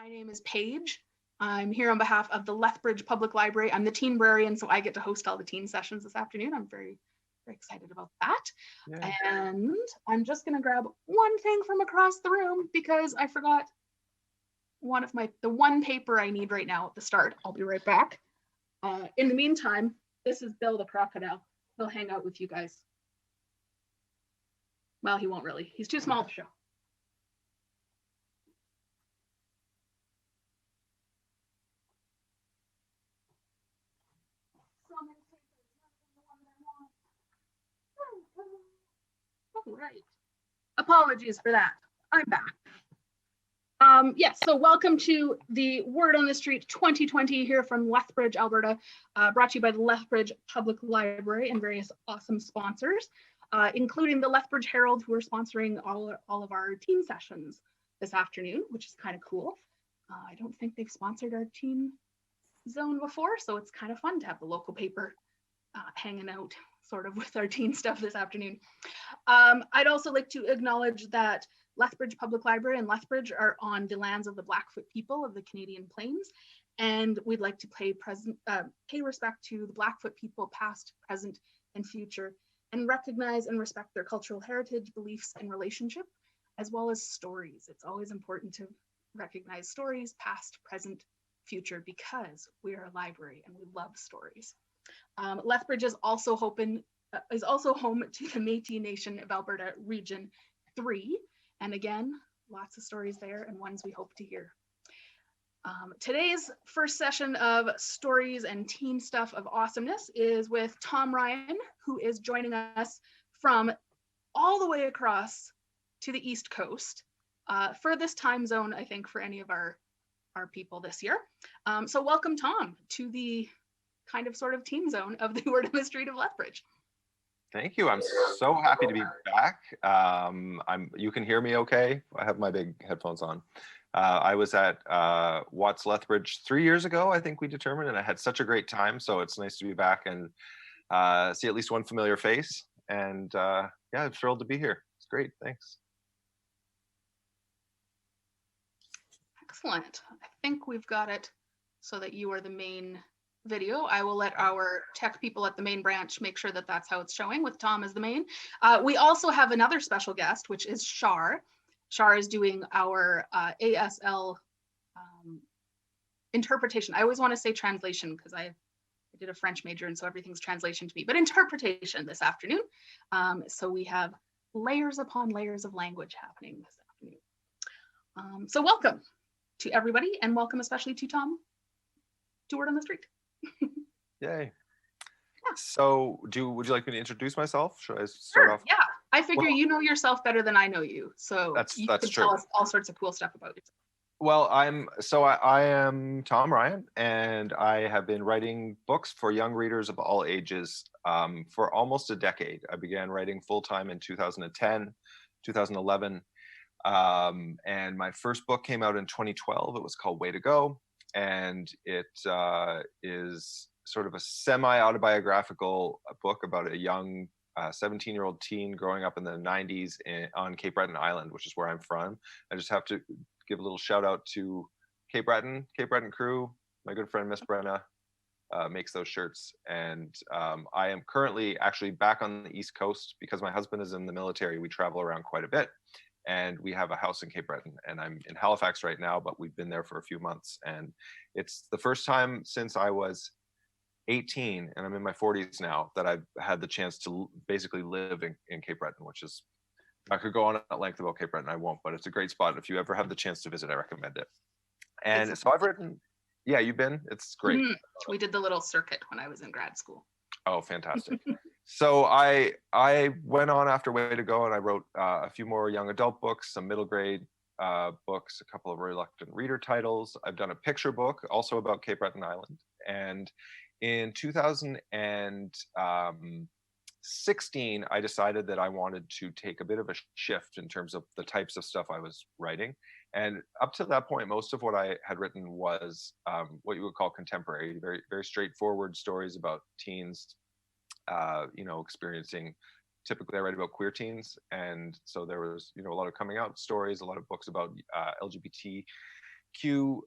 My name is Paige. I'm here on behalf of the Lethbridge Public Library. I'm the teenbrarian, so I get to host all the teen sessions this afternoon. I'm very excited about that. Yeah. And I'm just gonna grab one thing from across the room because I forgot the one paper I need right now at the start. I'll be right back. In the meantime, this is Bill the crocodile. He'll hang out with you guys. Well, he won't really. He's too small to show. All right. Apologies for that. I'm back. Yes, so welcome to the Word on the Street 2020 here from Lethbridge, Alberta, brought to you by the Lethbridge Public Library and various awesome sponsors, including the Lethbridge Herald, who are sponsoring all of our teen sessions this afternoon, which is kind of cool. I don't think they've sponsored our teen zone before, so it's kind of fun to have the local paper hanging out sort of with our teen stuff this afternoon. I'd also like to acknowledge that Lethbridge Public Library and Lethbridge are on the lands of the Blackfoot people of the Canadian Plains, and we'd like to pay respect to the Blackfoot people past, present, and future, and recognize and respect their cultural heritage, beliefs, and relationship, as well as stories. It's always important to recognize stories, past, present, future, because we are a library and we love stories. Lethbridge is also home to the Métis Nation of Alberta Region 3. And again, lots of stories there and ones we hope to hear. Today's first session of stories and teen stuff of awesomeness is with Tom Ryan, who is joining us from all the way across to the East Coast, furthest time zone, I think, for any of our people this year. So welcome, Tom, to the kind of sort of teen zone of the Word on the Street of Lethbridge. Thank you. I'm so happy to be back. You can hear me okay? I have my big headphones on. I was at Watts Lethbridge 3 years ago, I think we determined, and I had such a great time. So it's nice to be back and see at least one familiar face. And yeah, I'm thrilled to be here. It's great. Thanks. Excellent. I think we've got it so that you are the main video. I will let our tech people at the main branch make sure that that's how it's showing with Tom as the main. We also have another special guest, which is Shar. Shar is doing our ASL interpretation. I always want to say translation because I did a French major and so everything's translation to me, but interpretation this afternoon. So we have layers upon layers of language happening this afternoon. So welcome to everybody, and welcome especially to Tom to Word on the Street. Yay. Yeah. So would you like me to introduce myself? Should I start off? Yeah, I figure you know yourself better than I know you. So that's can true. Tell us all sorts of cool stuff about yourself. Well, I am Tom Ryan, and I have been writing books for young readers of all ages for almost a decade. I began writing full-time in 2010, 2011. And my first book came out in 2012. It was called Way to Go. And it is sort of a semi-autobiographical book about a young 17-year-old teen growing up in the 90s on Cape Breton Island, which is where I'm from. I just have to give a little shout out to Cape Breton crew. My good friend Miss Brenna makes those shirts. And I am currently actually back on the East Coast because my husband is in the military. We travel around quite a bit. And we have a house in Cape Breton, and I'm in Halifax right now, but we've been there for a few months. And it's the first time since I was 18, and I'm in my 40s now, that I've had the chance to basically live in Cape Breton, which is, I could go on at length about Cape Breton, I won't, but it's a great spot. If you ever have the chance to visit, I recommend it. And so I've written, yeah, you've been? It's great. We did the little circuit when I was in grad school. Oh, fantastic. So I went on after Way to Go, and I wrote a few more young adult books, some middle grade books, a couple of reluctant reader titles. I've done a picture book also about Cape Breton Island. And in 2016, I decided that I wanted to take a bit of a shift in terms of the types of stuff I was writing. And up to that point, most of what I had written was what you would call contemporary, very, very straightforward stories about teens experiencing. Typically I write about queer teens, and so there was a lot of coming out stories, a lot of books about LGBT cue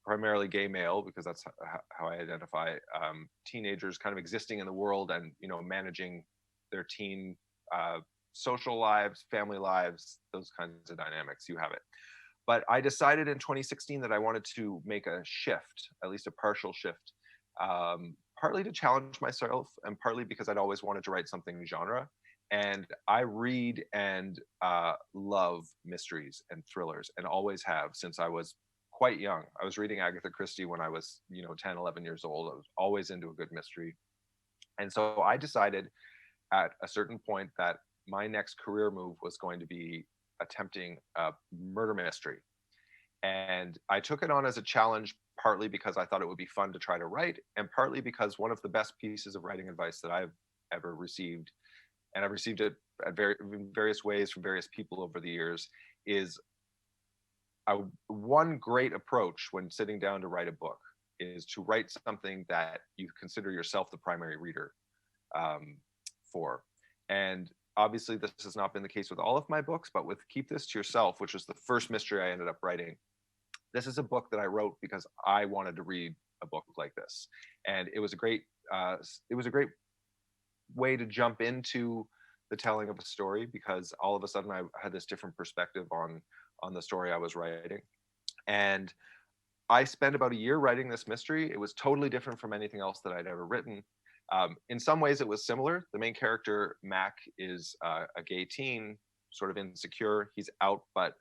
primarily gay male, because that's how I identify, teenagers kind of existing in the world and, you know, managing their teen social lives, family lives, those kinds of dynamics. You have it. But I decided in 2016 that I wanted to make a shift, at least a partial shift, partly to challenge myself and partly because I'd always wanted to write something genre. And I read and love mysteries and thrillers, and always have since I was quite young. I was reading Agatha Christie when I was, you know, 10, 11 years old. I was always into a good mystery. And so I decided at a certain point that my next career move was going to be attempting a murder mystery. And I took it on as a challenge, partly because I thought it would be fun to try to write, and partly because one of the best pieces of writing advice that I've ever received, and I've received it at various ways from various people over the years, is one great approach when sitting down to write a book is to write something that you consider yourself the primary reader for. And obviously this has not been the case with all of my books, but with Keep This to Yourself, which was the first mystery I ended up writing, this is a book that I wrote because I wanted to read a book like this. And it was a great way to jump into the telling of a story, because all of a sudden I had this different perspective on the story I was writing. And I spent about a year writing this mystery. It was totally different from anything else that I'd ever written. In some ways it was similar. The main character, Mac, is a gay teen, sort of insecure. He's out, but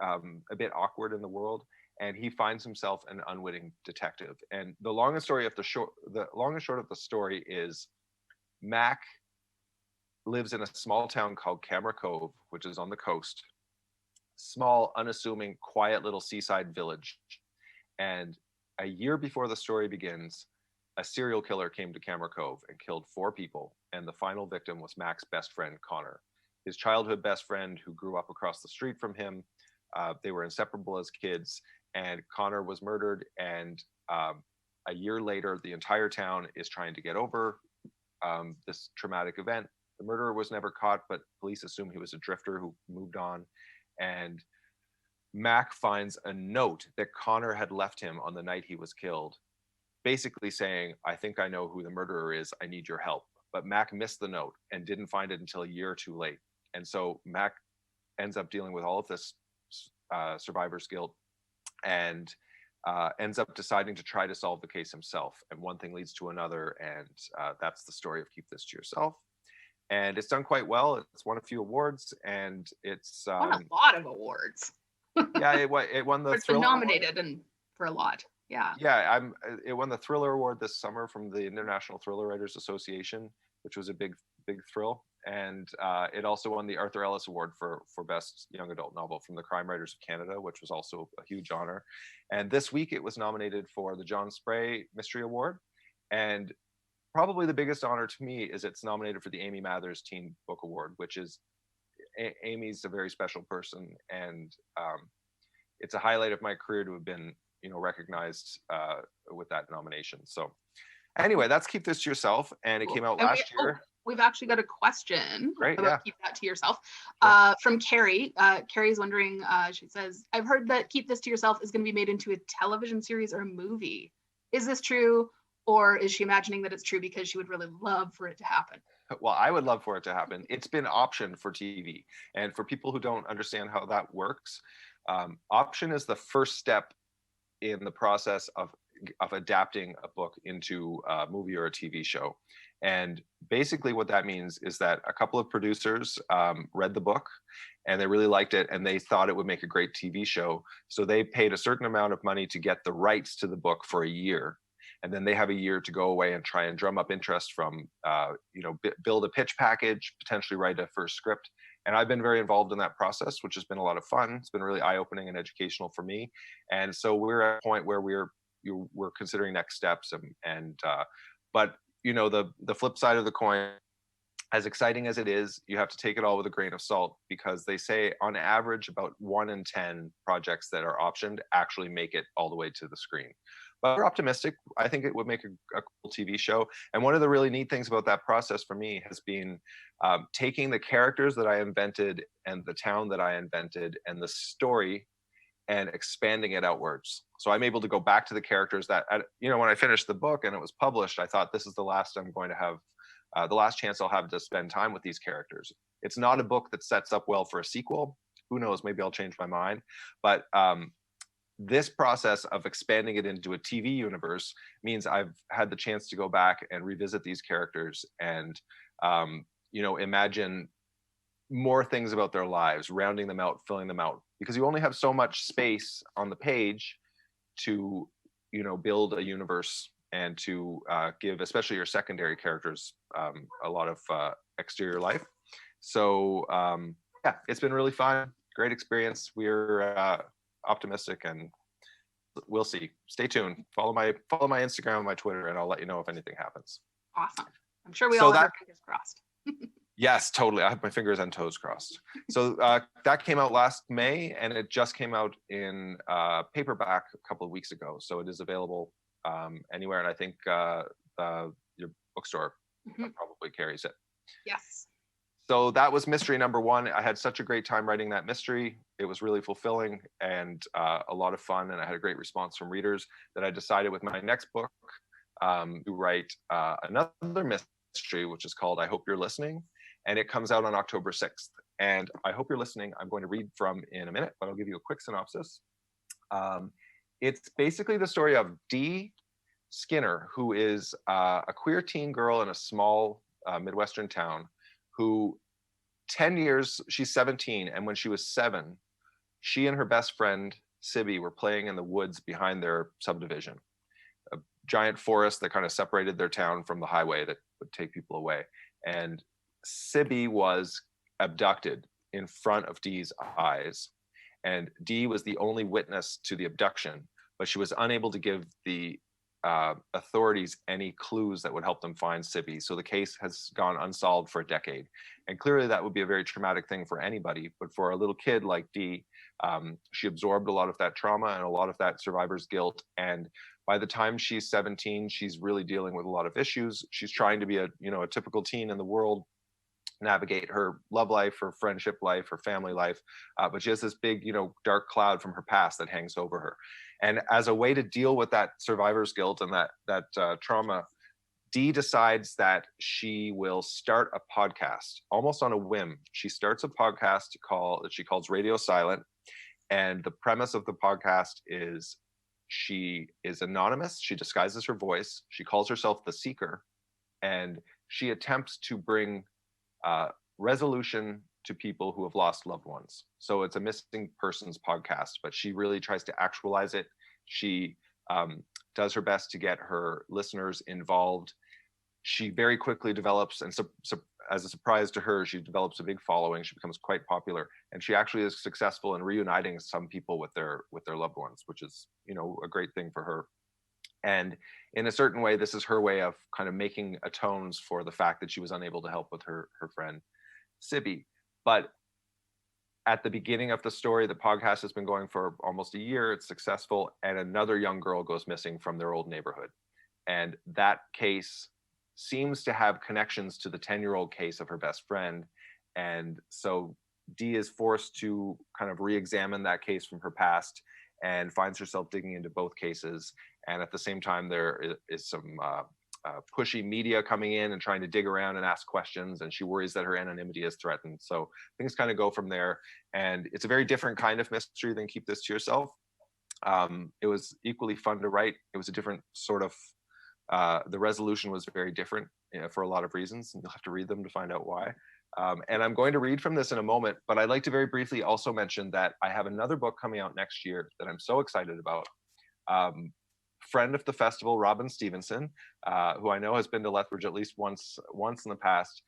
a bit awkward in the world. And he finds himself an unwitting detective. And the long and short of the story is Mac lives in a small town called Camera Cove, which is on the coast. Small, unassuming, quiet little seaside village. And a year before the story begins, a serial killer came to Camera Cove and killed 4 people. And the final victim was Mac's best friend, Connor, his childhood best friend who grew up across the street from him. They were inseparable as kids, and Connor was murdered. And a year later, the entire town is trying to get over this traumatic event. The murderer was never caught, but police assume he was a drifter who moved on. And Mac finds a note that Connor had left him on the night he was killed, basically saying, I think I know who the murderer is. I need your help. But Mac missed the note and didn't find it until a year too late. And so Mac ends up dealing with all of this survivor's guilt and ends up deciding to try to solve the case himself. And one thing leads to another. And that's the story of Keep This to Yourself. And it's done quite well. It's won a few awards, and it's won a lot of awards. Yeah, it won the. It's been nominated and for a lot. Yeah. Yeah, it won the Thriller Award this summer from the International Thriller Writers Association, which was a big thrill. And it also won the Arthur Ellis Award for Best Young Adult Novel from the Crime Writers of Canada, which was also a huge honor. And this week it was nominated for the John Spray Mystery Award. And probably the biggest honor to me is it's nominated for the Amy Mathers Teen Book Award, which is Amy's a very special person, and it's a highlight of my career to have been, you know, recognized with that nomination. So anyway, that's Keep This to Yourself, and it came out last year. We've actually got a question about Keep That to Yourself from Carrie. Carrie's wondering, she says, I've heard that Keep This to Yourself is going to be made into a television series or a movie. Is this true? Or is she imagining that it's true because she would really love for it to happen? Well, I would love for it to happen. It's been optioned for TV. And for people who don't understand how that works, option is the first step in the process of adapting a book into a movie or a TV show. And basically what that means is that a couple of producers read the book and they really liked it and they thought it would make a great TV show. So they paid a certain amount of money to get the rights to the book for a year. And then they have a year to go away and try and drum up interest from, build a pitch package, potentially write a first script. And I've been very involved in that process, which has been a lot of fun. It's been really eye-opening and educational for me. And so we're at a point where we're considering next steps. But you know, the flip side of the coin, as exciting as it is, you have to take it all with a grain of salt, because they say on average about 1 in 10 projects that are optioned actually make it all the way to the screen. But we're optimistic. I think it would make a cool TV show. And one of the really neat things about that process for me has been taking the characters that I invented and the town that I invented and the story and expanding it outwards. So I'm able to go back to the characters that, when I finished the book and it was published, I thought this is the last I'm going to have, the last chance I'll have to spend time with these characters. It's not a book that sets up well for a sequel. Who knows, maybe I'll change my mind. But this process of expanding it into a TV universe means I've had the chance to go back and revisit these characters and, imagine more things about their lives, rounding them out, filling them out, because you only have so much space on the page to, build a universe and to give, especially your secondary characters, a lot of exterior life. So yeah, it's been really fun, great experience. We're optimistic, and we'll see. Stay tuned. Follow my Instagram and my Twitter, and I'll let you know if anything happens. Awesome. I'm sure we all have our fingers crossed. Yes, totally. I have my fingers and toes crossed. So that came out last May, and it just came out in paperback a couple of weeks ago. So it is available anywhere, and I think your bookstore probably carries it. Yes. So that was mystery number one. I had such a great time writing that mystery. It was really fulfilling and a lot of fun, and I had a great response from readers that I decided with my next book to write another mystery, which is called I Hope You're Listening. And it comes out on October 6th. And I Hope You're Listening, I'm going to read from in a minute, but I'll give you a quick synopsis. It's basically the story of Dee Skinner, who is a queer teen girl in a small Midwestern town who 10 years, she's 17. And when she was 7, she and her best friend, Sibby, were playing in the woods behind their subdivision, a giant forest that kind of separated their town from the highway that would take people away. And Sibby was abducted in front of Dee's eyes, and Dee was the only witness to the abduction, but she was unable to give the authorities any clues that would help them find Sibby. So the case has gone unsolved for a decade, and clearly that would be a very traumatic thing for anybody, but for a little kid like Dee, she absorbed a lot of that trauma and a lot of that survivor's guilt, and by the time she's 17, she's really dealing with a lot of issues. She's trying to be a typical teen in the world, navigate her love life, her friendship life, her family life, but she has this big, dark cloud from her past that hangs over her. And as a way to deal with that survivor's guilt and that trauma, Dee decides that she will start a podcast almost on a whim. She starts a podcast that she calls Radio Silent, and the premise of the podcast is she is anonymous. She disguises her voice. She calls herself the Seeker, and she attempts to bring resolution to people who have lost loved ones. So it's a missing persons podcast, but she really tries to actualize it. She does her best to get her listeners involved. She very quickly develops, and as a surprise to her, she develops a big following. She becomes quite popular, and she actually is successful in reuniting some people with their loved ones, which is a great thing for her. And in a certain way, this is her way of kind of making atones for the fact that she was unable to help with her friend Sibby. But at the beginning of the story, the podcast has been going for almost a year. It's successful, and another young girl goes missing from their old neighborhood. And that case seems to have connections to the 10-year-old case of her best friend. And so Dee is forced to kind of re-examine that case from her past and finds herself digging into both cases. And at the same time, there is some pushy media coming in and trying to dig around and ask questions, and she worries that her anonymity is threatened. So things kind of go from there. And it's a very different kind of mystery than Keep This to Yourself. It was equally fun to write. It was a different sort of, the resolution was very different for a lot of reasons, and you'll have to read them to find out why. And I'm going to read from this in a moment, but I'd like to very briefly also mention that I have another book coming out next year that I'm so excited about. Friend of the festival, Robin Stevenson, who I know has been to Lethbridge at least once in the past,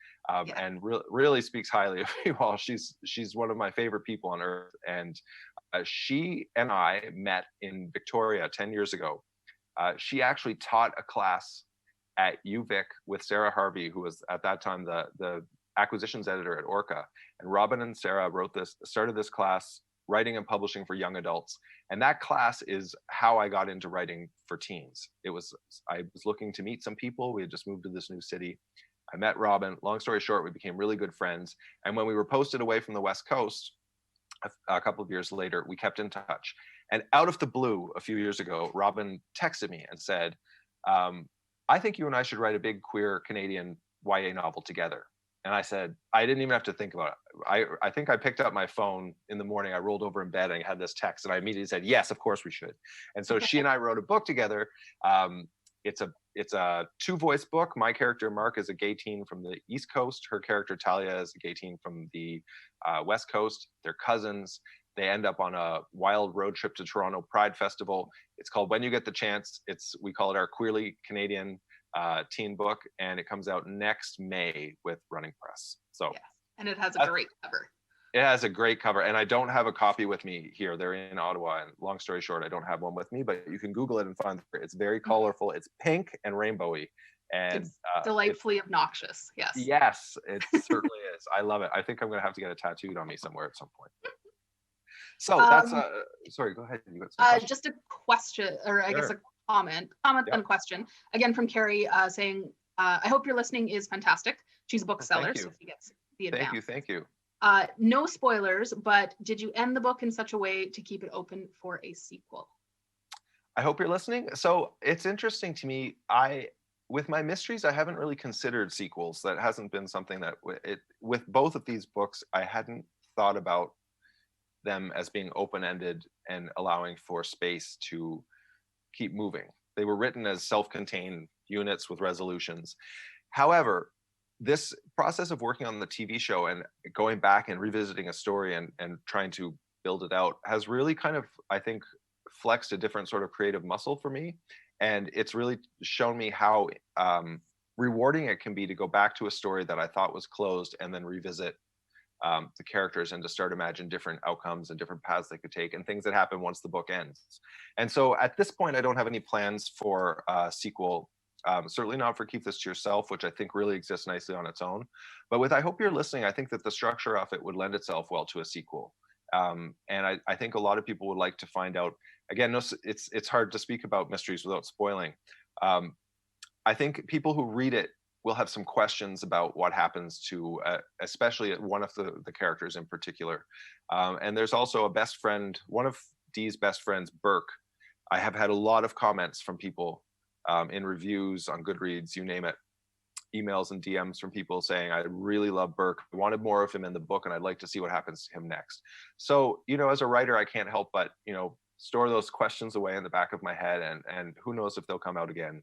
and really speaks highly of me. Well, she's one of my favorite people on earth, and she and I met in Victoria 10 years ago. She actually taught a class at UVic with Sarah Harvey, who was at that time the acquisitions editor at Orca. And Robin and Sarah started this class, writing and publishing for young adults. And that class is how I got into writing for teens. I was looking to meet some people. We had just moved to this new city. I met Robin. Long story short, we became really good friends. And when we were posted away from the West Coast, a couple of years later, we kept in touch. And out of the blue, a few years ago, Robin texted me and said, I think you and I should write a big queer Canadian YA novel together. And I said, I didn't even have to think about it. I think I picked up my phone in the morning. I rolled over in bed and I had this text, and I immediately said, yes, of course we should. And so she and I wrote a book together. It's a two-voice book. My character, Mark, is a gay teen from the East Coast. Her character, Talia, is a gay teen from the West Coast. They're cousins. They end up on a wild road trip to Toronto Pride Festival. It's called When You Get the Chance. We call it our queerly Canadian teen book, and it comes out next May with Running Press. So, yes. And it has a great cover. It has a great cover, and I don't have a copy with me here. They're in Ottawa, and long story short, I don't have one with me, but you can Google it and find it. It's very colorful. It's pink and rainbowy, and it's delightfully obnoxious. Yes. Yes, it certainly is. I love it. I think I'm going to have to get it tattooed on me somewhere at some point. So that's sorry, go ahead. You got some just a question, or I guess a comment and question again from Carrie, saying, I hope your listening is fantastic. She's a bookseller, so she gets the advance. Thank you. No spoilers, but did you end the book in such a way to keep it open for a sequel? I hope you're listening. So it's interesting to me. With my mysteries, I haven't really considered sequels. That hasn't been something that with both of these books, I hadn't thought about them as being open-ended and allowing for space to keep moving. They were written as self-contained units with resolutions. However, this process of working on the TV show and going back and revisiting a story and trying to build it out has really kind of, I think, flexed a different sort of creative muscle for me. And it's really shown me how rewarding it can be to go back to a story that I thought was closed and then revisit the characters and to start imagine different outcomes and different paths they could take and things that happen once the book ends. And so at this point, I don't have any plans for a sequel. Certainly not for Keep This to Yourself, which I think really exists nicely on its own. But with I Hope You're Listening, I think that the structure of it would lend itself well to a sequel. And I think a lot of people would like to find out, again, it's hard to speak about mysteries without spoiling. I think people who read it will have some questions about what happens to, especially one of the characters in particular. And there's also a best friend, one of Dee's best friends, Burke. I have had a lot of comments from people in reviews on Goodreads, you name it, emails and DMs from people saying, I really love Burke. I wanted more of him in the book and I'd like to see what happens to him next. So, as a writer, I can't help but, store those questions away in the back of my head and who knows if they'll come out again.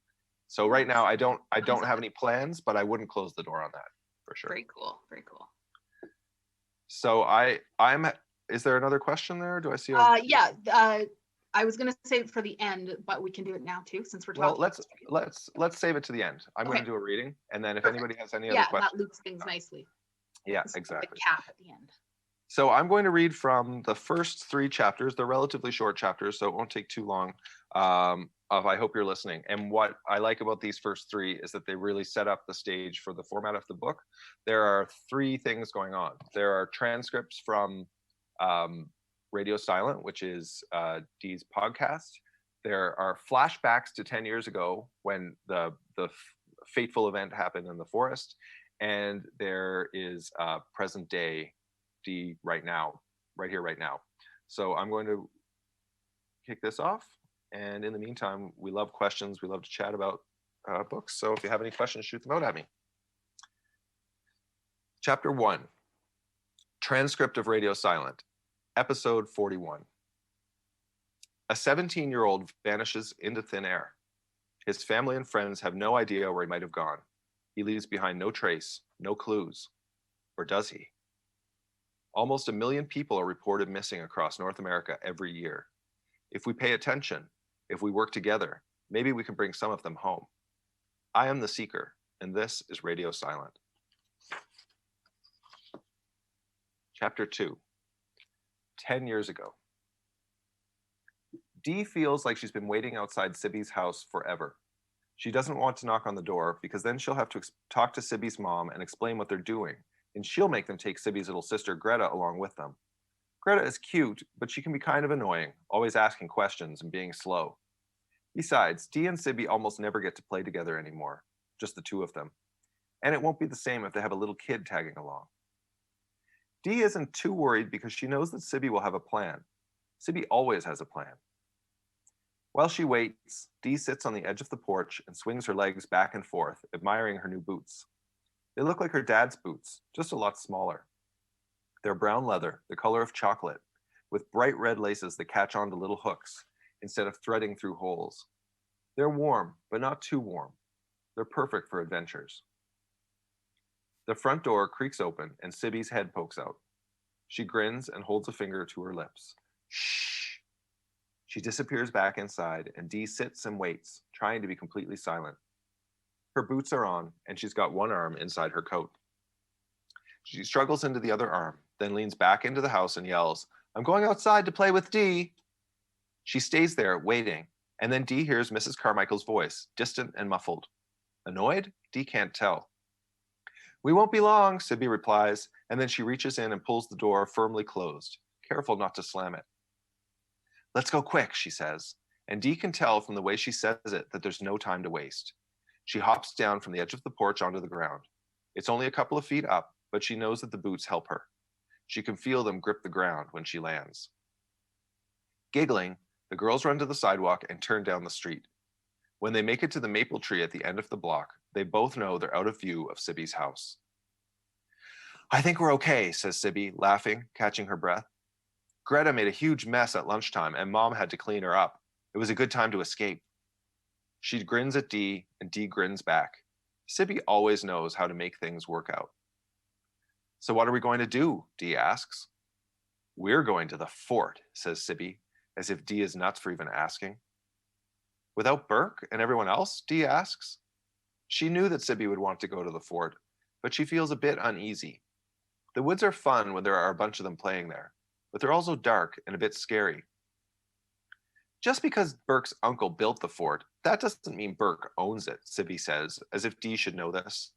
So right now I don't have any plans, but I wouldn't close the door on that for sure. Very cool. Very cool. So is there another question there? Do I see? Yeah. I was going to save it for the end, but we can do it now too, since we're talking. Well, let's save it to the end. I'm going to do a reading, and then if anybody has any other questions. That loops things nicely. Yeah, exactly. The cap at the end. So I'm going to read from the first 3 chapters. They're relatively short chapters, so it won't take too long. Of I Hope You're Listening. And what I like about these first 3 is that they really set up the stage for the format of the book. There are 3 things going on. There are transcripts from Radio Silent, which is Dee's podcast. There are flashbacks to 10 years ago when the fateful event happened in the forest. And there is present day Dee right now, right here, right now. So I'm going to kick this off. And in the meantime, we love questions. We love to chat about books. So if you have any questions, shoot them out at me. Chapter 1, Transcript of Radio Silent, Episode 41. A 17-year-old vanishes into thin air. His family and friends have no idea where he might have gone. He leaves behind no trace, no clues. Or does he? Almost 1 million people are reported missing across North America every year. If we pay attention, if we work together, maybe we can bring some of them home. I am the Seeker, and this is Radio Silent. Chapter 2, 10 years ago. Dee feels like she's been waiting outside Sibby's house forever. She doesn't want to knock on the door because then she'll have to talk to Sibby's mom and explain what they're doing, and she'll make them take Sibby's little sister Greta along with them. Greta is cute, but she can be kind of annoying, always asking questions and being slow. Besides, Dee and Sibby almost never get to play together anymore, just the 2 of them. And it won't be the same if they have a little kid tagging along. Dee isn't too worried because she knows that Sibby will have a plan. Sibby always has a plan. While she waits, Dee sits on the edge of the porch and swings her legs back and forth, admiring her new boots. They look like her dad's boots, just a lot smaller. They're brown leather, the color of chocolate, with bright red laces that catch on to little hooks instead of threading through holes. They're warm, but not too warm. They're perfect for adventures. The front door creaks open and Sibby's head pokes out. She grins and holds a finger to her lips. Shh. She disappears back inside and Dee sits and waits, trying to be completely silent. Her boots are on and she's got one arm inside her coat. She struggles into the other arm, then leans back into the house and yells, "I'm going outside to play with Dee." She stays there waiting, and then Dee hears Mrs. Carmichael's voice, distant and muffled. Annoyed? Dee can't tell. "We won't be long," Sibby replies, and then she reaches in and pulls the door firmly closed, careful not to slam it. "Let's go quick," she says, and Dee can tell from the way she says it that there's no time to waste. She hops down from the edge of the porch onto the ground. It's only a couple of feet up, but she knows that the boots help her. She can feel them grip the ground when she lands. Giggling, the girls run to the sidewalk and turn down the street. When they make it to the maple tree at the end of the block, they both know they're out of view of Sibby's house. "I think we're okay," says Sibby, laughing, catching her breath. "Greta made a huge mess at lunchtime and Mom had to clean her up. It was a good time to escape." She grins at Dee and Dee grins back. Sibby always knows how to make things work out. "So what are we going to do?" Dee asks. "We're going to the fort," says Sibby, as if Dee is nuts for even asking. "Without Burke and everyone else?" Dee asks. She knew that Sibby would want to go to the fort, but she feels a bit uneasy. The woods are fun when there are a bunch of them playing there, but they're also dark and a bit scary. "Just because Burke's uncle built the fort, that doesn't mean Burke owns it," Sibby says, as if Dee should know this.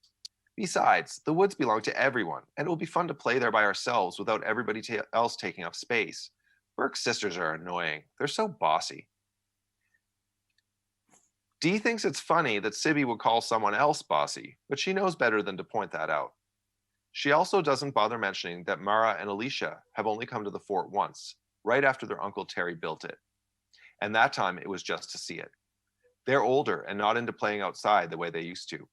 "Besides, the woods belong to everyone, and it will be fun to play there by ourselves without everybody else taking up space. Burke's sisters are annoying. They're so bossy." Dee thinks it's funny that Sibby would call someone else bossy, but she knows better than to point that out. She also doesn't bother mentioning that Mara and Alicia have only come to the fort once, right after their Uncle Terry built it. And that time it was just to see it. They're older and not into playing outside the way they used to.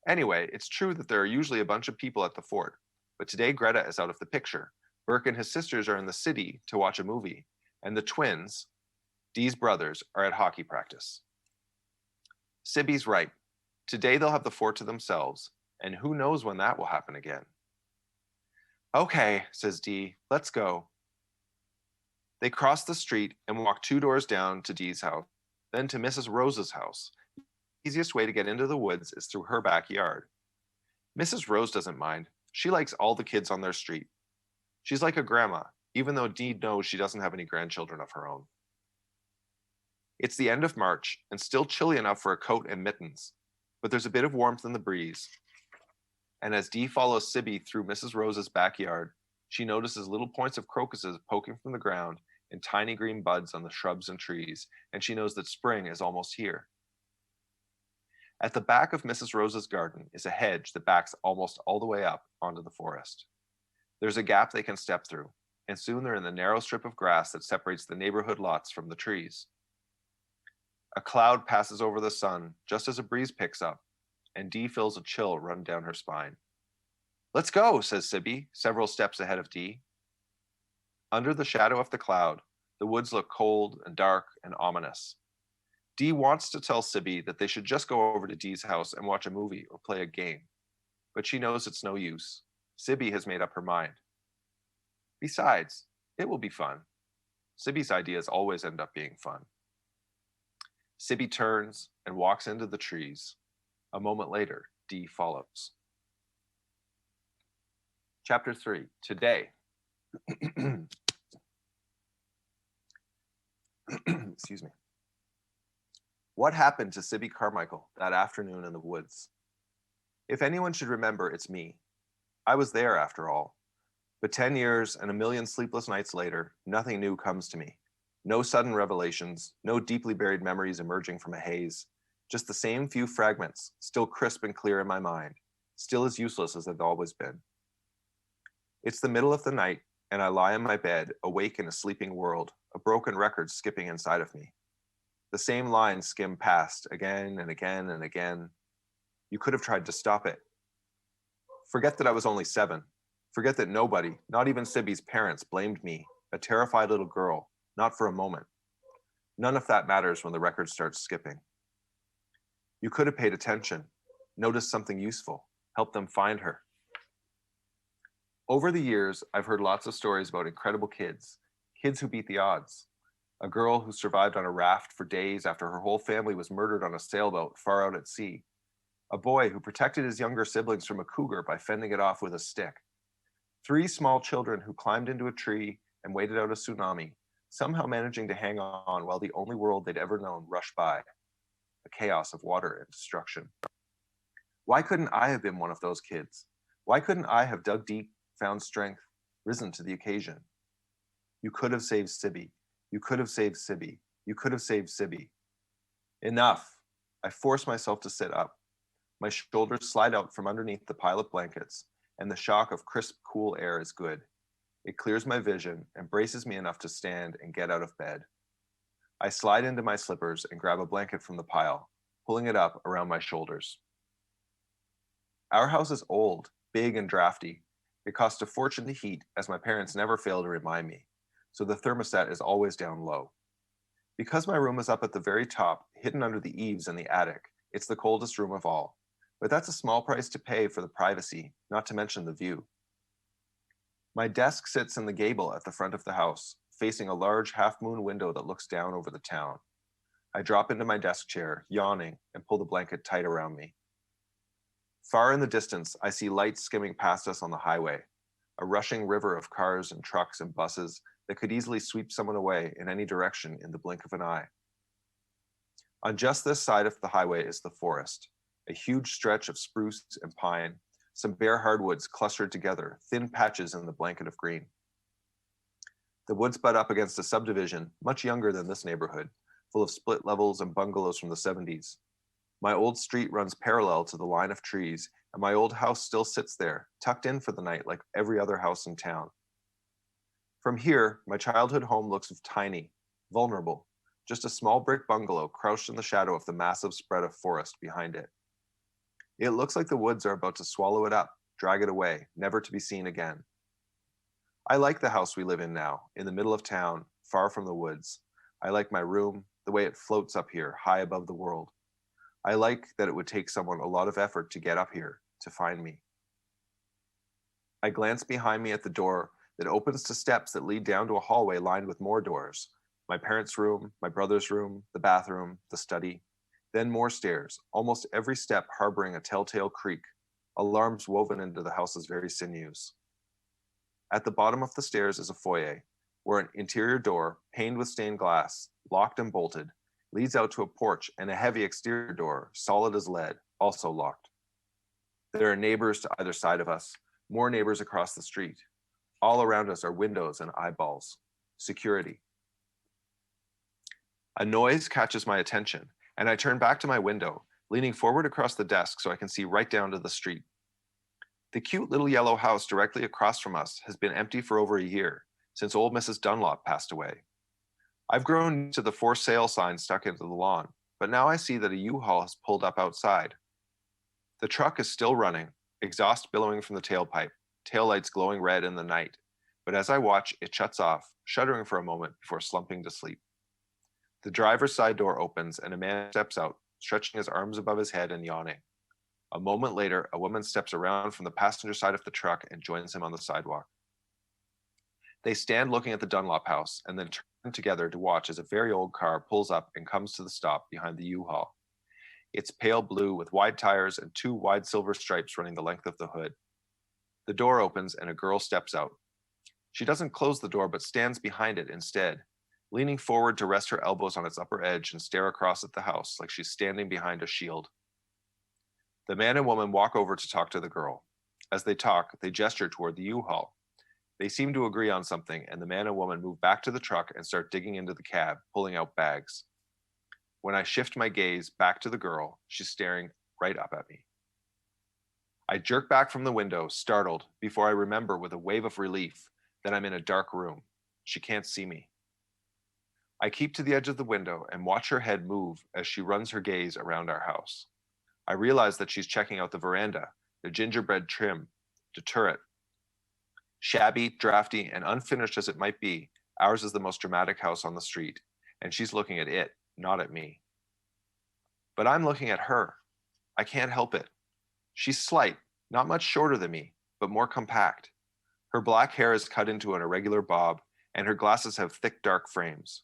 Anyway, it's true that there are usually a bunch of people at the fort, but today Greta is out of the picture. Burke and his sisters are in the city to watch a movie, and the twins, Dee's brothers, are at hockey practice. Sibby's right. Today they'll have the fort to themselves, and who knows when that will happen again. "Okay," says Dee, "let's go." They cross the street and walk 2 doors down to Dee's house, then to Mrs. Rose's house. The easiest way to get into the woods is through her backyard. Mrs. Rose doesn't mind. She likes all the kids on their street. She's like a grandma, even though Dee knows she doesn't have any grandchildren of her own. It's the end of March and still chilly enough for a coat and mittens, but there's a bit of warmth in the breeze. And as Dee follows Sibby through Mrs. Rose's backyard, she notices little points of crocuses poking from the ground and tiny green buds on the shrubs and trees, and she knows that spring is almost here. At the back of Mrs. Rose's garden is a hedge that backs almost all the way up onto the forest. There's a gap they can step through, and soon they're in the narrow strip of grass that separates the neighborhood lots from the trees. A cloud passes over the sun just as a breeze picks up, and Dee feels a chill run down her spine. "Let's go," says Sibby, several steps ahead of Dee. Under the shadow of the cloud, the woods look cold and dark and ominous. Dee wants to tell Sibby that they should just go over to Dee's house and watch a movie or play a game, but she knows it's no use. Sibby has made up her mind. Besides, it will be fun. Sibby's ideas always end up being fun. Sibby turns and walks into the trees. A moment later, Dee follows. Chapter 3, Today. Excuse me. What happened to Sibby Carmichael that afternoon in the woods? If anyone should remember, it's me. I was there after all. But 10 years and a million sleepless nights later, nothing new comes to me. No sudden revelations, no deeply buried memories emerging from a haze. Just the same few fragments, still crisp and clear in my mind, still as useless as they've always been. It's the middle of the night, and I lie in my bed, awake in a sleeping world, a broken record skipping inside of me. The same lines skim past again and again and again. You could have tried to stop it. Forget that I was only 7. Forget that nobody, not even Sibby's parents, blamed me, a terrified little girl, not for a moment. None of that matters when the record starts skipping. You could have paid attention, noticed something useful, helped them find her. Over the years, I've heard lots of stories about incredible kids who beat the odds. A girl who survived on a raft for days after her whole family was murdered on a sailboat far out at sea. A boy who protected his younger siblings from a cougar by fending it off with a stick. 3 small children who climbed into a tree and waited out a tsunami, somehow managing to hang on while the only world they'd ever known rushed by, a chaos of water and destruction. Why couldn't I have been one of those kids? Why couldn't I have dug deep, found strength, risen to the occasion? You could have saved Sibby. You could have saved Sibby. You could have saved Sibby. Enough. I force myself to sit up. My shoulders slide out from underneath the pile of blankets, and the shock of crisp, cool air is good. It clears my vision and braces me enough to stand and get out of bed. I slide into my slippers and grab a blanket from the pile, pulling it up around my shoulders. Our house is old, big and drafty. It costs a fortune to heat, as my parents never fail to remind me, so the thermostat is always down low. Because my room is up at the very top, hidden under the eaves in the attic, it's the coldest room of all. But that's a small price to pay for the privacy, not to mention the view. My desk sits in the gable at the front of the house, facing a large half-moon window that looks down over the town. I drop into my desk chair, yawning, and pull the blanket tight around me. Far in the distance, I see lights skimming past us on the highway, a rushing river of cars and trucks and buses that could easily sweep someone away in any direction in the blink of an eye. On just this side of the highway is the forest, a huge stretch of spruce and pine, some bare hardwoods clustered together, thin patches in the blanket of green. The woods butt up against a subdivision much younger than this neighborhood, full of split levels and bungalows from the 70s. My old street runs parallel to the line of trees, and my old house still sits there, tucked in for the night like every other house in town. From here, my childhood home looks tiny, vulnerable, just a small brick bungalow crouched in the shadow of the massive spread of forest behind it. It looks like the woods are about to swallow it up, drag it away, never to be seen again. I like the house we live in now, in the middle of town, far from the woods. I like my room, the way it floats up here, high above the world. I like that it would take someone a lot of effort to get up here, to find me. I glance behind me at the door that opens to steps that lead down to a hallway lined with more doors. My parents' room, my brother's room, the bathroom, the study. Then more stairs, almost every step harboring a telltale creak, alarms woven into the house's very sinews. At the bottom of the stairs is a foyer, where an interior door, paned with stained glass, locked and bolted, leads out to a porch and a heavy exterior door, solid as lead, also locked. There are neighbors to either side of us, more neighbors across the street. All around us are windows and eyeballs. Security. A noise catches my attention, and I turn back to my window, leaning forward across the desk so I can see right down to the street. The cute little yellow house directly across from us has been empty for over a year, since old Mrs. Dunlop passed away. I've grown to the for sale sign stuck into the lawn, but now I see that a U-Haul has pulled up outside. The truck is still running, exhaust billowing from the tailpipe, taillights glowing red in the night, but as I watch, it shuts off, shuddering for a moment before slumping to sleep. The driver's side door opens and a man steps out, stretching his arms above his head and yawning. A moment later, a woman steps around from the passenger side of the truck and joins him on the sidewalk. They stand looking at the Dunlop house and then turn together to watch as a very old car pulls up and comes to the stop behind the U-Haul. It's pale blue with wide tires and 2 wide silver stripes running the length of the hood. The door opens and a girl steps out. She doesn't close the door but stands behind it instead, leaning forward to rest her elbows on its upper edge and stare across at the house like she's standing behind a shield. The man and woman walk over to talk to the girl. As they talk, they gesture toward the U-Haul. They seem to agree on something, and the man and woman move back to the truck and start digging into the cab, pulling out bags. When I shift my gaze back to the girl, she's staring right up at me. I jerk back from the window, startled, before I remember with a wave of relief Then I'm in a dark room. She can't see me. I keep to the edge of the window and watch her head move as she runs her gaze around our house. I realize that she's checking out the veranda, the gingerbread trim, the turret. Shabby, drafty, and unfinished as it might be, ours is the most dramatic house on the street, and she's looking at it, not at me. But I'm looking at her. I can't help it. She's slight, not much shorter than me, but more compact. Her black hair is cut into an irregular bob, and her glasses have thick, dark frames.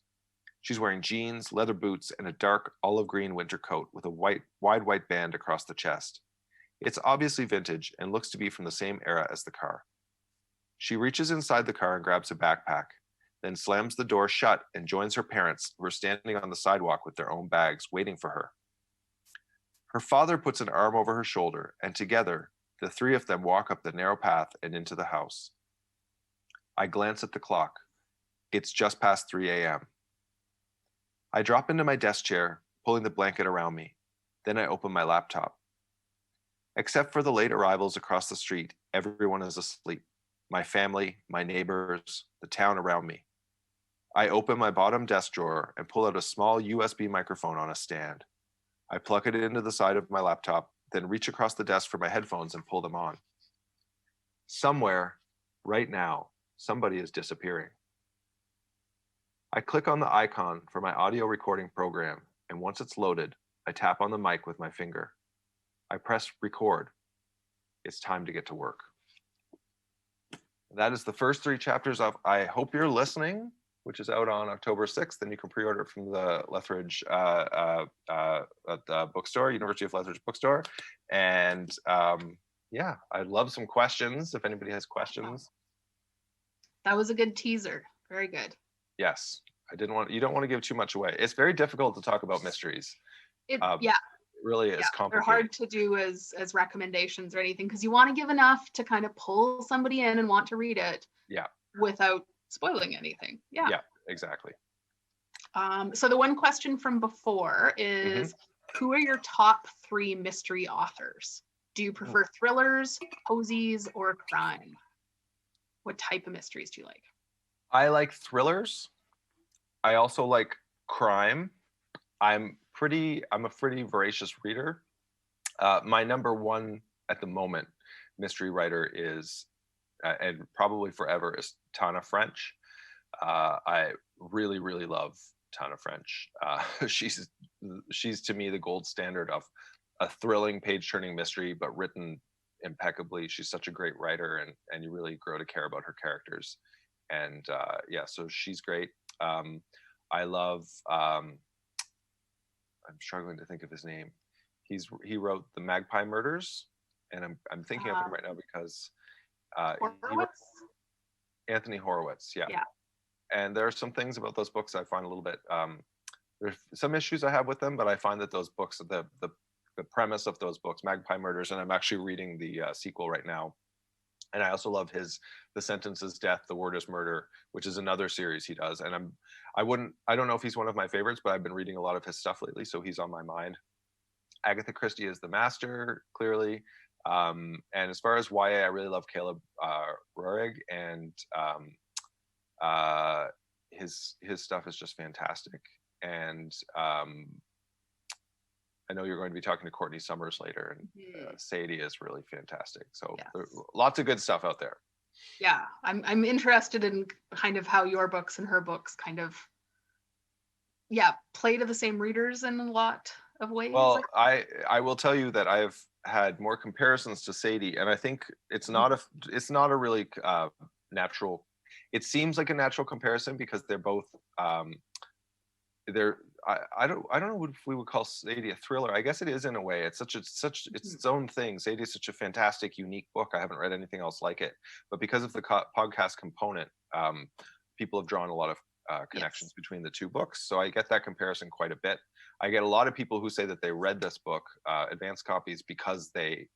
She's wearing jeans, leather boots, and a dark olive green winter coat with a wide white band across the chest. It's obviously vintage and looks to be from the same era as the car. She reaches inside the car and grabs a backpack, then slams the door shut and joins her parents, who are standing on the sidewalk with their own bags, waiting for her. Her father puts an arm over her shoulder, and together, the three of them walk up the narrow path and into the house. I glance at the clock. It's just past 3 a.m. I drop into my desk chair, pulling the blanket around me. Then I open my laptop. Except for the late arrivals across the street, everyone is asleep. My family, my neighbors, the town around me. I open my bottom desk drawer and pull out a small USB microphone on a stand. I plug it into the side of my laptop, then reach across the desk for my headphones and pull them on. Somewhere, right now, somebody is disappearing. I click on the icon for my audio recording program, and once it's loaded, I tap on the mic with my finger. I press record. It's time to get to work. That is the first 3 chapters of I Hope You're Listening, which is out on October 6th, and you can pre-order it from the Lethbridge bookstore, University of Lethbridge bookstore. And yeah, I'd love some questions if anybody has questions. That was a good teaser. Very good. Yes, you don't want to give too much away. It's very difficult to talk about mysteries. Yeah. It really is complicated. They're hard to do as recommendations or anything, because you want to give enough to kind of pull somebody in and want to read it. Yeah. Without spoiling anything. Yeah. Yeah, exactly. So the one question from before is, who are your top 3 mystery authors? Do you prefer thrillers, cozies, or crime? What type of mysteries do you like? I like thrillers. I also like crime. I'm a pretty voracious reader. My number one at the moment mystery writer is, and probably forever, is Tana French. I really, really love Tana French. She's to me the gold standard of a thrilling page-turning mystery, but written impeccably. She's such a great writer, and you really grow to care about her characters. And yeah, so she's great. I love. I'm struggling to think of his name. He wrote the Magpie Murders, and I'm thinking of him right now because Anthony Horowitz. Yeah. And there are some things about those books I find a little bit. There's some issues I have with them, but I find that those books, the premise of those books, Magpie Murders, and I'm actually reading the sequel right now. And I also love The Sentence is Death, The Word is Murder, which is another series he does. And I don't know if he's one of my favorites, but I've been reading a lot of his stuff lately, so he's on my mind. Agatha Christie is the master, clearly. And as far as YA, I really love Caleb Roehrig, and his stuff is just fantastic. And I know you're going to be talking to Courtney Summers later, and Sadie is really fantastic. So there's lots of good stuff out there. Yeah, I'm interested in kind of how your books and her books kind of play to the same readers in a lot of ways. Well, I will tell you that I've had more comparisons to Sadie, and I think it's not a really natural. It seems like a natural comparison because they're both I don't know if we would call Sadie a thriller. I guess it is in a way. It's it's its own thing. Sadie is such a fantastic, unique book. I haven't read anything else like it. But because of the podcast component, people have drawn a lot of connections between the two books. So I get that comparison quite a bit. I get a lot of people who say that they read this book, advanced copies, because they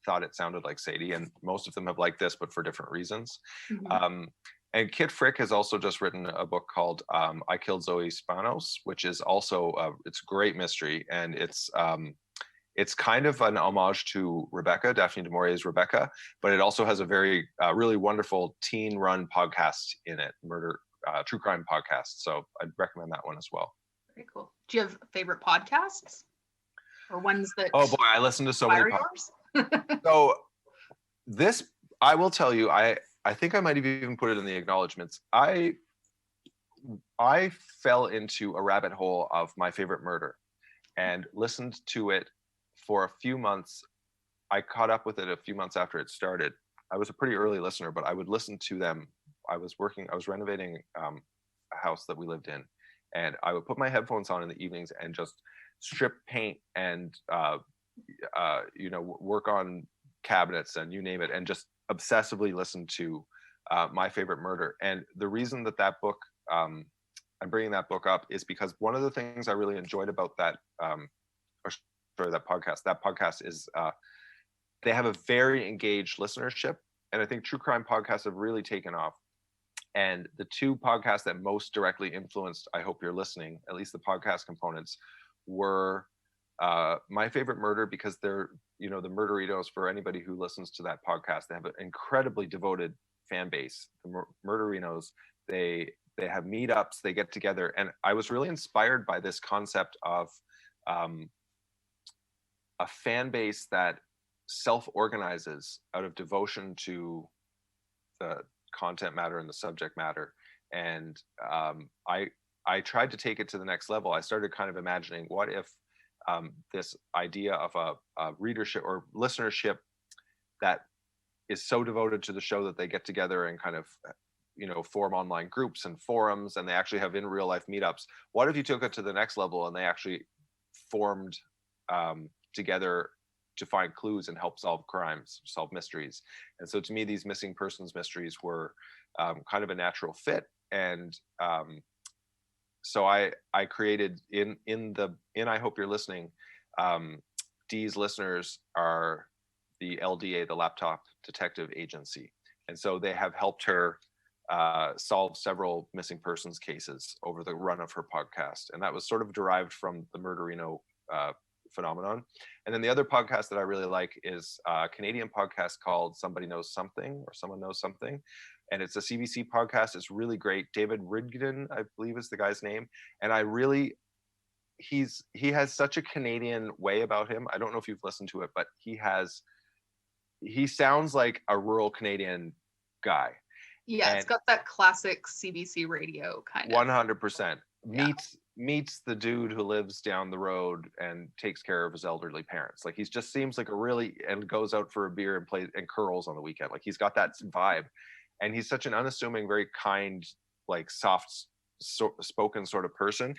thought it sounded like Sadie, and most of them have liked this, but for different reasons. And Kit Frick has also just written a book called I Killed Zoe Spanos, which is also it's a great mystery, and it's kind of an homage to Rebecca, Daphne du Maurier's Rebecca, but it also has a very really wonderful teen-run podcast in it, true crime podcast. So I'd recommend that one as well. Very cool. Do you have favorite podcasts or ones that? Oh boy, I listen to so many podcasts. So this, I will tell you, I think I might have even put it in the acknowledgements. I fell into a rabbit hole of My Favorite Murder and listened to it for a few months. I caught up with it a few months after it started. I was a pretty early listener, but I would listen to them. I was renovating a house that we lived in, and I would put my headphones on in the evenings and just strip paint and work on cabinets and you name it, and just obsessively listen to My Favorite Murder. And the reason that book, I'm bringing that book up, is because one of the things I really enjoyed about that podcast is they have a very engaged listenership, and I think true crime podcasts have really taken off. And the two podcasts that most directly influenced I Hope You're Listening, at least the podcast components, were My Favorite Murder, because they're, the Murderinos, for anybody who listens to that podcast, they have an incredibly devoted fan base. The Murderinos, they have meetups, they get together, and I was really inspired by this concept of a fan base that self-organizes out of devotion to the content matter and the subject matter. And I tried to take it to the next level. I started kind of imagining, what if this idea of a readership or listenership that is so devoted to the show that they get together and kind of form online groups and forums, and they actually have in real life meetups. What if you took it to the next level and they actually formed together to find clues and help solve crimes, solve mysteries? And so to me, these missing persons mysteries were kind of a natural fit. And so I created in I Hope You're Listening, Dee's listeners are the LDA, the Laptop Detective Agency. And so they have helped her solve several missing persons cases over the run of her podcast. And that was sort of derived from the Murderino phenomenon. And then the other podcast that I really like is a Canadian podcast called Somebody Knows Something, or Someone Knows Something. And it's a CBC podcast. It's really great. David Ridgen, I believe is the guy's name. And he has such a Canadian way about him. I don't know if you've listened to it, but he sounds like a rural Canadian guy. Yeah, it's got that classic CBC radio kind of. 100%. Meets the dude who lives down the road and takes care of his elderly parents. Like, he just seems like and goes out for a beer and plays and curls on the weekend. Like, he's got that vibe, and he's such an unassuming, very kind, like soft spoken sort of person.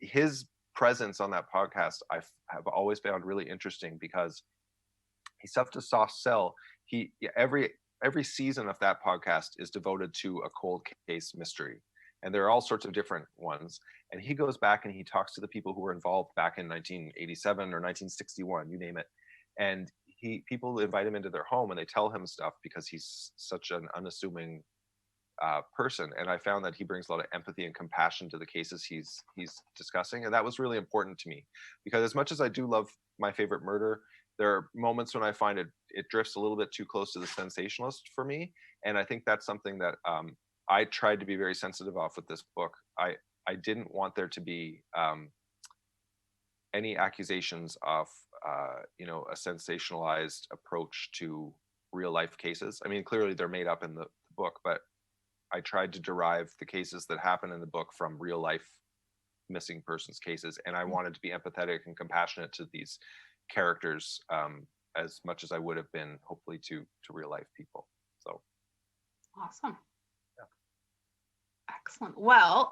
His presence on that podcast I have always found really interesting, because he's such a soft sell. Every season of that podcast is devoted to a cold case mystery. And there are all sorts of different ones. And he goes back and he talks to the people who were involved back in 1987 or 1961, you name it. And people invite him into their home and they tell him stuff, because he's such an unassuming person. And I found that he brings a lot of empathy and compassion to the cases he's discussing. And that was really important to me, because as much as I do love My Favorite Murder, there are moments when I find it drifts a little bit too close to the sensationalist for me. And I think that's something that I tried to be very sensitive of with this book. I didn't want there to be any accusations of a sensationalized approach to real life cases. I mean, clearly they're made up in the book, but I tried to derive the cases that happen in the book from real life missing persons cases, and I wanted to be empathetic and compassionate to these characters as much as I would have been, hopefully, to real life people. So awesome. Excellent. Well,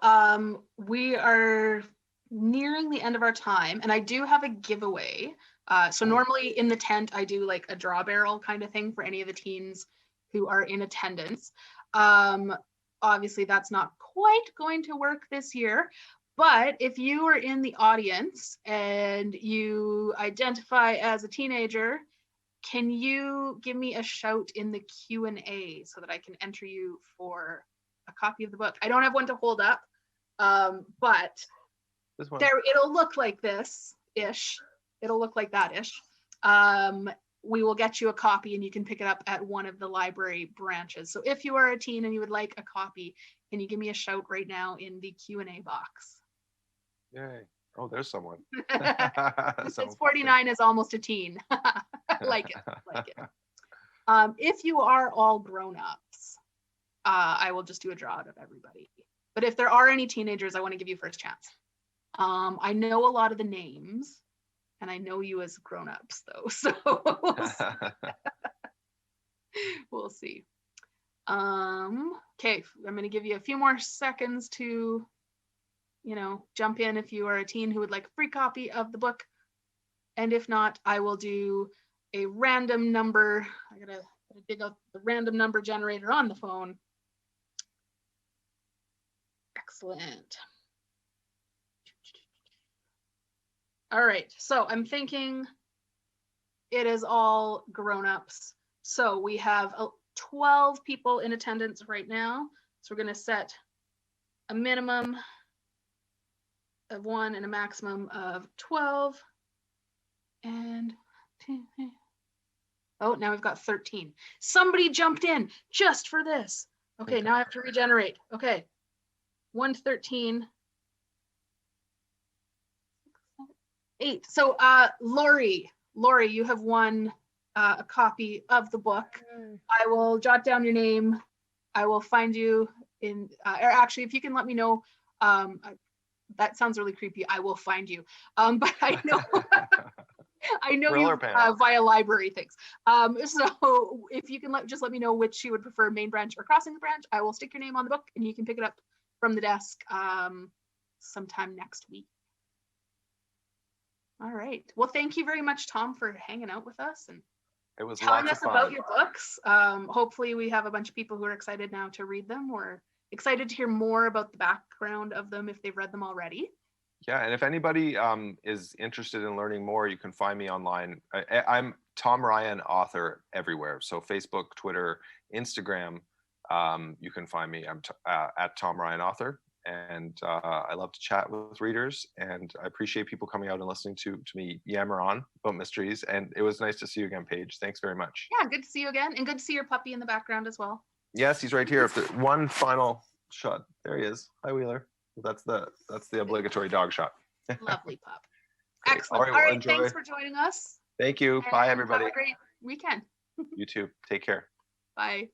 we are nearing the end of our time, and I do have a giveaway. So normally in the tent, I do like a draw barrel kind of thing for any of the teens who are in attendance. Obviously, that's not quite going to work this year, but if you are in the audience and you identify as a teenager, can you give me a shout in the Q&A so that I can enter you for a copy of the book? I don't have one to hold up, but it'll look like this-ish. It'll look like that-ish. We will get you a copy and you can pick it up at one of the library branches. So if you are a teen and you would like a copy, can you give me a shout right now in the Q&A box? Yay. Oh, there's someone. It says 49 is almost a teen. Like it. If you are all grown-ups, I will just do a draw out of everybody. But if there are any teenagers, I want to give you first chance. I know a lot of the names. And I know you as grown-ups though, so we'll see. Okay, I'm gonna give you a few more seconds to, jump in if you are a teen who would like a free copy of the book. And if not, I will do a random number. I gotta dig out the random number generator on the phone. Excellent. All right, so I'm thinking it is all grown-ups. So we have 12 people in attendance right now. So we're gonna set a minimum of 1 and a maximum of 12. And, oh, now we've got 13. Somebody jumped in just for this. Okay, now I have to regenerate. Okay, 1 to 13. 8. So Lori, you have won a copy of the book. I will jot down your name. I will find you in, or actually, if you can let me know, that sounds really creepy. I will find you. But I know, I know you via library things. So if you can just let me know which you would prefer, main branch or crossing the branch, I will stick your name on the book and you can pick it up from the desk sometime next week. All right. Well, thank you very much, Tom, for hanging out with us and it was telling us about your books. Hopefully we have a bunch of people who are excited now to read them or excited to hear more about the background of them if they've read them already. Yeah, and if anybody is interested in learning more, you can find me online. I'm Tom Ryan, author, everywhere. So Facebook, Twitter, Instagram, you can find me. I'm at Tom Ryan, author. And I love to chat with readers, and I appreciate people coming out and listening to me yammer on about mysteries. And it was nice to see you again, Paige. Thanks very much. Yeah, good to see you again, and good to see your puppy in the background as well. Yes, he's right here. One final shot. There he is. Hi, Wheeler. That's the obligatory dog shot. Lovely pup. Excellent. All right, thanks for joining us. Thank you. Bye, everybody. Have a great weekend. You too. Take care. Bye.